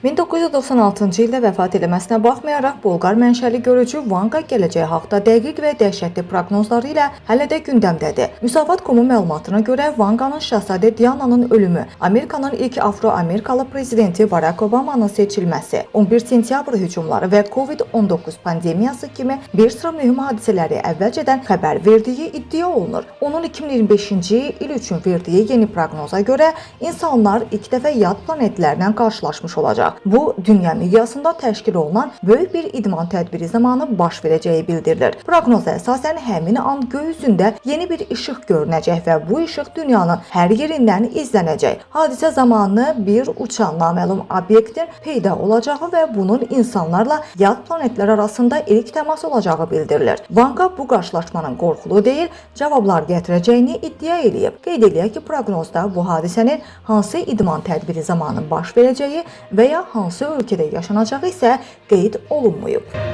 1996-cı ildə vəfat eləməsinə baxmayaraq, Bolqar mənşəli görücü Vanqa gələcəyi haqda dəqiq və dəhşətli proqnozları ilə hələ də gündəmdədir. Müsavat.com məlumatına görə Vanqanın Şahzadə Diananın ölümü, Amerikanın ilk Afro-Amerikalı prezidenti Barack Obamanın seçilməsi, 11 sentyabr hücumları və COVID-19 pandemiyası kimi bir sıra mühüm hadisələri əvvəlcədən xəbər verdiyi iddia olunur. Onun 2025-ci il üçün verdiyi yeni proqnoza görə insanlar ilk dəfə yad planetlərlə qarşılaşmış olacaq. Bu, dünya miqyasında təşkil olunan böyük bir idman tədbiri zamanı baş verəcəyi bildirilir. Proqnoza əsasən həmin an göy üzündə yeni bir işıq görünəcək və bu işıq dünyanın hər yerindən izlənəcək. Hadisə zamanı bir uçan naməlum obyektin peyda olacağı və bunun insanlarla yad planetlər arasında ilk təmas olacağı bildirilir. Vanqa bu qarşılaşmanın qorxulu deyil, cavablar gətirəcəyini iddia eləyib. Qeyd eləyək ki, proqnozda bu hadisənin hansı idman tədbiri zamanı baş verəcəyi və ya hansı ölkədə yaşanacağı isə qeyd olunmayıb.